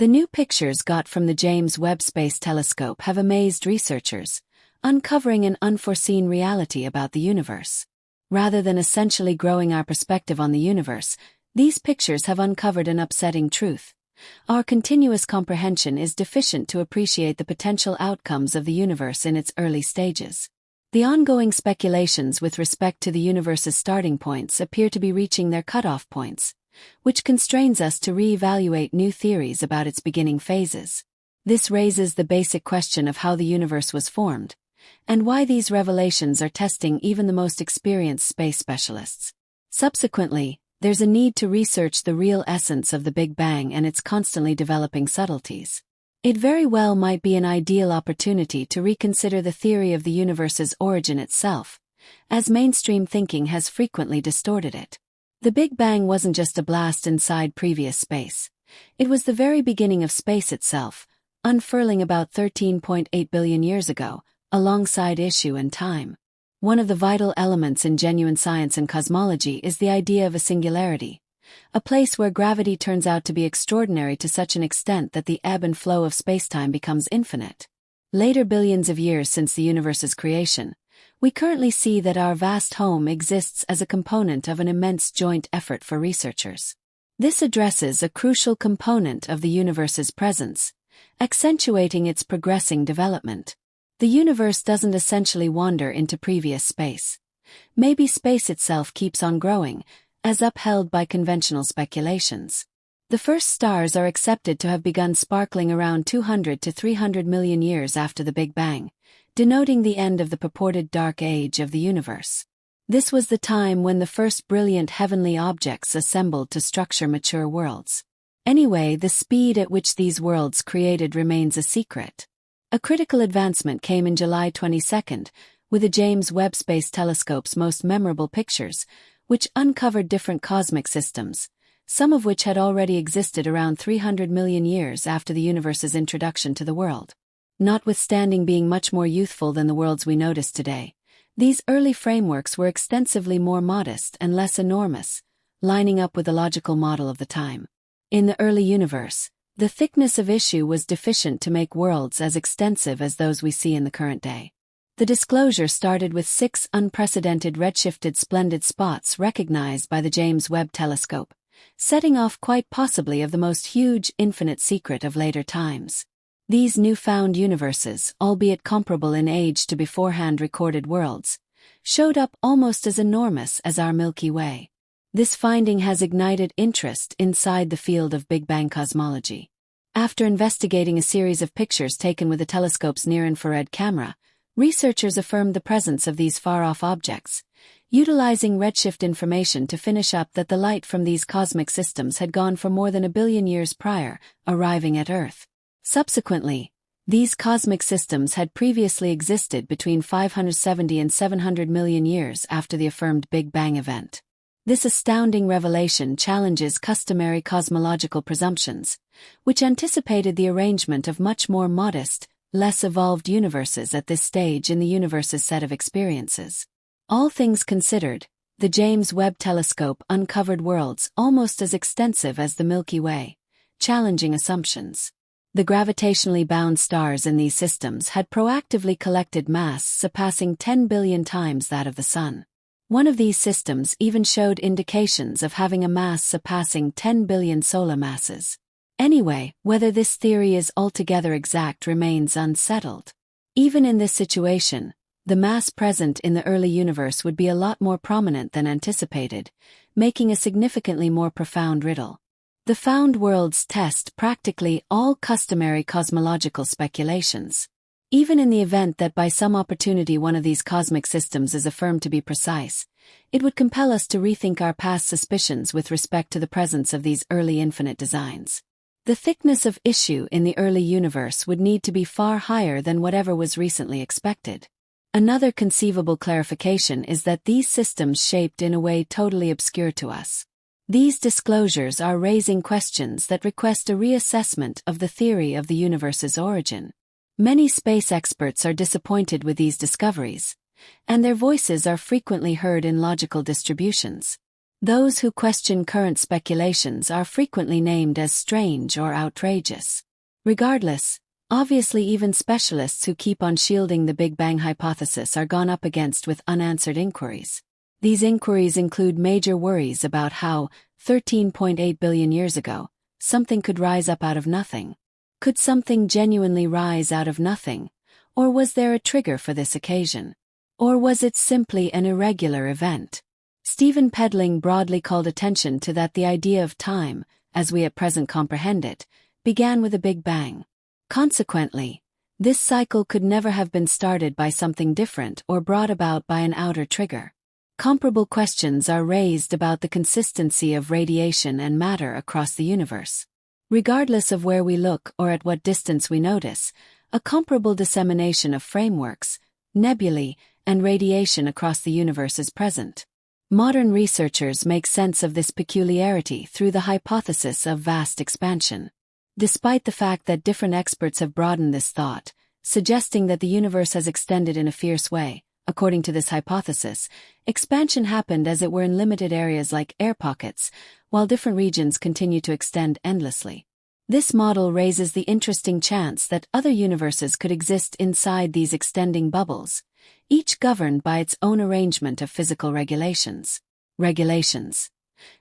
The new pictures got from the James Webb Space Telescope have amazed researchers, uncovering an unforeseen reality about the universe. Rather than essentially growing our perspective on the universe, these pictures have uncovered an upsetting truth. Our continuous comprehension is deficient to appreciate the potential outcomes of the universe in its early stages. The ongoing speculations with respect to the universe's starting points appear to be reaching their cutoff points, which constrains us to re-evaluate new theories about its beginning phases. This raises the basic question of how the universe was formed, and why these revelations are testing even the most experienced space specialists. Subsequently, there's a need to research the real essence of the Big Bang and its constantly developing subtleties. It very well might be an ideal opportunity to reconsider the theory of the universe's origin itself, as mainstream thinking has frequently distorted it. The Big Bang wasn't just a blast inside previous space. It was the very beginning of space itself, unfurling about 13.8 billion years ago, alongside issue and time. One of the vital elements in genuine science and cosmology is the idea of a singularity, a place where gravity turns out to be extraordinary to such an extent that the ebb and flow of spacetime becomes infinite. Later billions of years since the universe's creation, we currently see that our vast home exists as a component of an immense joint effort for researchers. This addresses a crucial component of the universe's presence, accentuating its progressing development. The universe doesn't essentially wander into previous space. Maybe space itself keeps on growing, as upheld by conventional speculations. The first stars are accepted to have begun sparkling around 200 to 300 million years after the Big Bang, denoting the end of the purported dark age of the universe. This was the time when the first brilliant heavenly objects assembled to structure mature worlds. Anyway, the speed at which these worlds created remains a secret. A critical advancement came in July 22, with the James Webb Space Telescope's most memorable pictures, which uncovered different cosmic systems, some of which had already existed around 300 million years after the universe's introduction to the world. Notwithstanding being much more youthful than the worlds we notice today, these early frameworks were extensively more modest and less enormous, lining up with the logical model of the time. In the early universe, the thickness of issue was deficient to make worlds as extensive as those we see in the current day. The disclosure started with 6 unprecedented redshifted splendid spots recognized by the James Webb Telescope, setting off quite possibly of the most huge infinite secret of later times. These newfound universes, albeit comparable in age to beforehand recorded worlds, showed up almost as enormous as our Milky Way. This finding has ignited interest inside the field of Big Bang cosmology. After investigating a series of pictures taken with the telescope's near-infrared camera, researchers affirmed the presence of these far-off objects, utilizing redshift information to finish up that the light from these cosmic systems had gone for more than 1 billion years prior, arriving at Earth. Subsequently, these cosmic systems had previously existed between 570 and 700 million years after the affirmed Big Bang event. This astounding revelation challenges customary cosmological presumptions, which anticipated the arrangement of much more modest, less evolved universes at this stage in the universe's set of experiences. All things considered, the James Webb Telescope uncovered worlds almost as extensive as the Milky Way, challenging assumptions. The gravitationally bound stars in these systems had proactively collected mass surpassing 10 billion times that of the Sun. One of these systems even showed indications of having a mass surpassing 10 billion solar masses. Anyway, whether this theory is altogether exact remains unsettled. Even in this situation, the mass present in the early universe would be a lot more prominent than anticipated, making a significantly more profound riddle. The found worlds test practically all customary cosmological speculations. Even in the event that by some opportunity one of these cosmic systems is affirmed to be precise, it would compel us to rethink our past suspicions with respect to the presence of these early infinite designs. The thickness of issue in the early universe would need to be far higher than whatever was recently expected. Another conceivable clarification is that these systems shaped in a way totally obscure to us. These disclosures are raising questions that request a reassessment of the theory of the universe's origin. Many space experts are disappointed with these discoveries, and their voices are frequently heard in logical distributions. Those who question current speculations are frequently named as strange or outrageous. Regardless, obviously even specialists who keep on shielding the Big Bang hypothesis are gone up against with unanswered inquiries. These inquiries include major worries about how, 13.8 billion years ago, something could rise up out of nothing. Could something genuinely rise out of nothing? Or was there a trigger for this occasion? Or was it simply an irregular event? Stephen Pedling broadly called attention to that the idea of time, as we at present comprehend it, began with a Big Bang. Consequently, this cycle could never have been started by something different or brought about by an outer trigger. Comparable questions are raised about the consistency of radiation and matter across the universe. Regardless of where we look or at what distance we notice, a comparable dissemination of frameworks, nebulae, and radiation across the universe is present. Modern researchers make sense of this peculiarity through the hypothesis of vast expansion. Despite the fact that different experts have broadened this thought, suggesting that the universe has extended in a fierce way, according to this hypothesis, expansion happened as it were in limited areas like air pockets, while different regions continue to extend endlessly. This model raises the interesting chance that other universes could exist inside these extending bubbles, each governed by its own arrangement of physical regulations.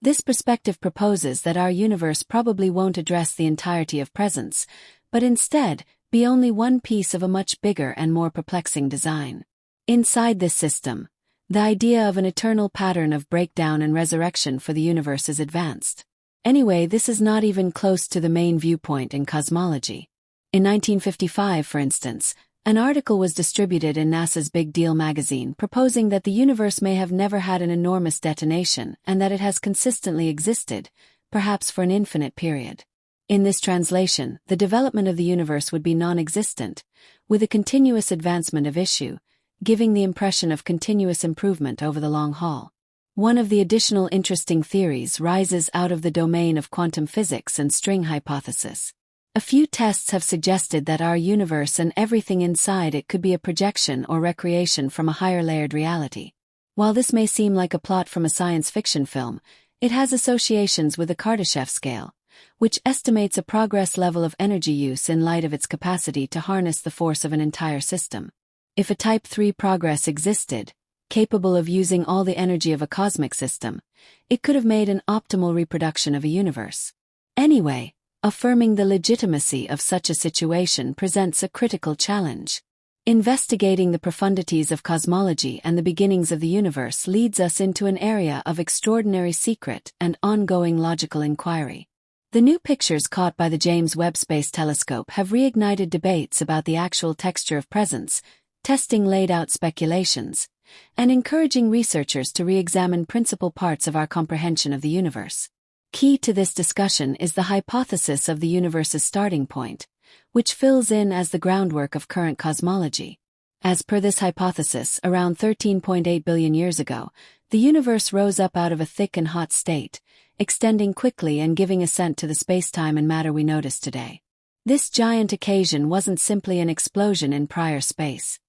This perspective proposes that our universe probably won't address the entirety of presence, but instead be only one piece of a much bigger and more perplexing design. Inside this system, the idea of an eternal pattern of breakdown and resurrection for the universe is advanced. Anyway, this is not even close to the main viewpoint in cosmology. In 1955, for instance, an article was distributed in NASA's Big Deal magazine proposing that the universe may have never had an enormous detonation and that it has consistently existed, perhaps for an infinite period. In this translation, the development of the universe would be non-existent, with a continuous advancement of issue, giving the impression of continuous improvement over the long haul. One of the additional interesting theories rises out of the domain of quantum physics and string hypothesis. A few tests have suggested that our universe and everything inside it could be a projection or recreation from a higher layered reality. While this may seem like a plot from a science fiction film, it has associations with the Kardashev scale, which estimates a progress level of energy use in light of its capacity to harness the force of an entire system. If a Type 3 progress existed, capable of using all the energy of a cosmic system, it could have made an optimal reproduction of a universe. Anyway, affirming the legitimacy of such a situation presents a critical challenge. Investigating the profundities of cosmology and the beginnings of the universe leads us into an area of extraordinary secret and ongoing logical inquiry. The new pictures caught by the James Webb Space Telescope have reignited debates about the actual texture of presence, testing laid-out speculations, and encouraging researchers to re-examine principal parts of our comprehension of the universe. Key to this discussion is the hypothesis of the universe's starting point, which fills in as the groundwork of current cosmology. As per this hypothesis, around 13.8 billion years ago, the universe rose up out of a thick and hot state, extending quickly and giving ascent to the space-time and matter we notice today. This giant occasion wasn't simply an explosion in prior space.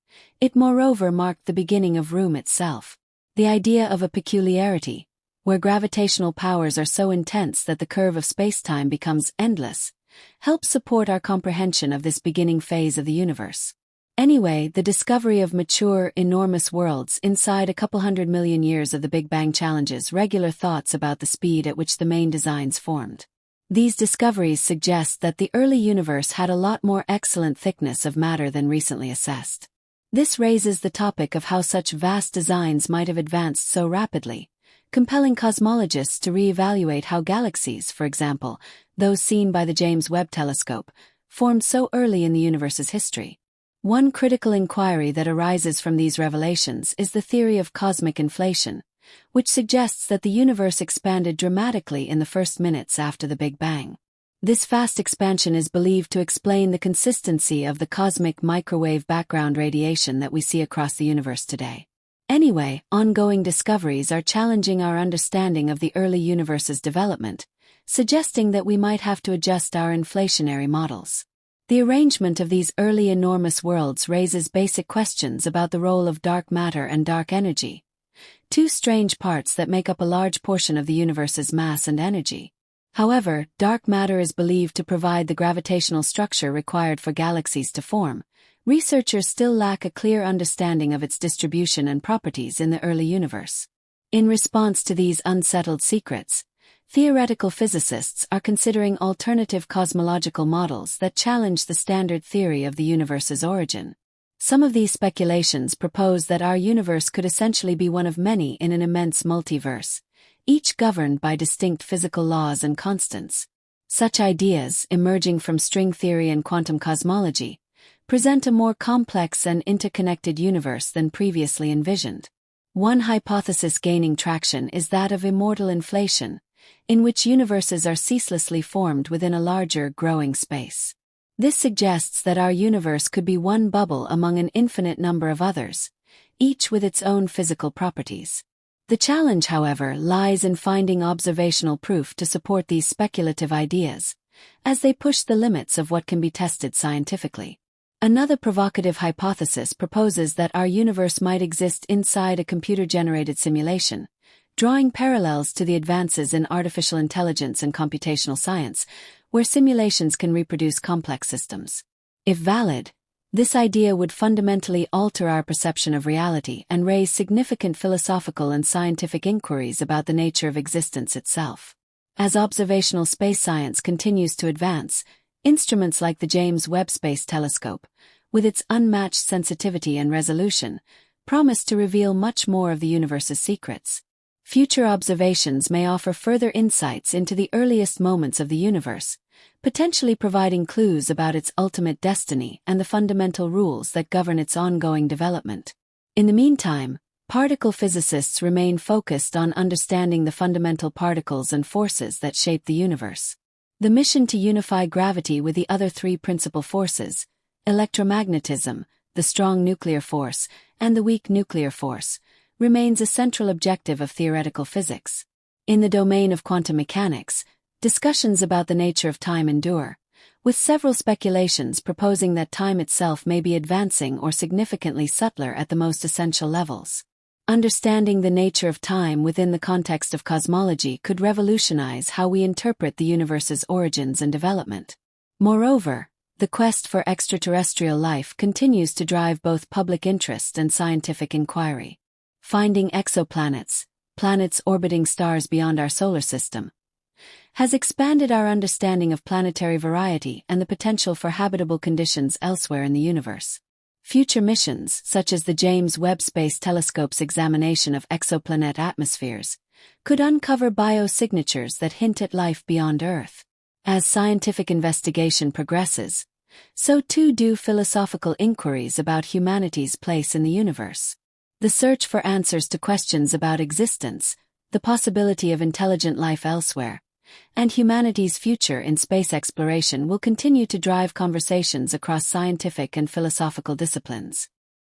It moreover marked the beginning of room itself. The idea of a peculiarity, where gravitational powers are so intense that the curve of space-time becomes endless, helps support our comprehension of this beginning phase of the universe. Anyway, the discovery of mature, enormous worlds inside a couple 100 million years of the Big Bang challenges regular thoughts about the speed at which the main designs formed. These discoveries suggest that the early universe had a lot more excellent thickness of matter than recently assessed. This raises the topic of how such vast designs might have advanced so rapidly, compelling cosmologists to re-evaluate how galaxies, for example, those seen by the James Webb Telescope, formed so early in the universe's history. One critical inquiry that arises from these revelations is the theory of cosmic inflation, which suggests that the universe expanded dramatically in the first minutes after the Big Bang. This fast expansion is believed to explain the consistency of the cosmic microwave background radiation that we see across the universe today. Anyway, ongoing discoveries are challenging our understanding of the early universe's development, suggesting that we might have to adjust our inflationary models. The arrangement of these early enormous worlds raises basic questions about the role of dark matter and dark energy, two strange parts that make up a large portion of the universe's mass and energy. However, dark matter is believed to provide the gravitational structure required for galaxies to form. Researchers still lack a clear understanding of its distribution and properties in the early universe. In response to these unsettled secrets, theoretical physicists are considering alternative cosmological models that challenge the standard theory of the universe's origin. Some of these speculations propose that our universe could essentially be one of many in an immense multiverse, each governed by distinct physical laws and constants. Such ideas, emerging from string theory and quantum cosmology, present a more complex and interconnected universe than previously envisioned. One hypothesis gaining traction is that of immortal inflation, in which universes are ceaselessly formed within a larger, growing space. This suggests that our universe could be one bubble among an infinite number of others, each with its own physical properties. The challenge, however, lies in finding observational proof to support these speculative ideas, as they push the limits of what can be tested scientifically. Another provocative hypothesis proposes that our universe might exist inside a computer-generated simulation, drawing parallels to the advances in artificial intelligence and computational science, where simulations can reproduce complex systems. If valid, this idea would fundamentally alter our perception of reality and raise significant philosophical and scientific inquiries about the nature of existence itself. As observational space science continues to advance, instruments like the James Webb Space Telescope, with its unmatched sensitivity and resolution, promise to reveal much more of the universe's secrets. Future observations may offer further insights into the earliest moments of the universe, potentially providing clues about its ultimate destiny and the fundamental rules that govern its ongoing development. In the meantime, particle physicists remain focused on understanding the fundamental particles and forces that shape the universe. The mission to unify gravity with the other three principal forces, electromagnetism, the strong nuclear force, and the weak nuclear force, remains a central objective of theoretical physics. In the domain of quantum mechanics, discussions about the nature of time endure, with several speculations proposing that time itself may be advancing or significantly subtler at the most essential levels. Understanding the nature of time within the context of cosmology could revolutionize how we interpret the universe's origins and development. Moreover, the quest for extraterrestrial life continues to drive both public interest and scientific inquiry. Finding exoplanets, planets orbiting stars beyond our solar system, has expanded our understanding of planetary variety and the potential for habitable conditions elsewhere in the universe. Future missions, such as the James Webb Space Telescope's examination of exoplanet atmospheres, could uncover biosignatures that hint at life beyond Earth. As scientific investigation progresses, so too do philosophical inquiries about humanity's place in the universe. The search for answers to questions about existence, the possibility of intelligent life elsewhere, and humanity's future in space exploration will continue to drive conversations across scientific and philosophical disciplines.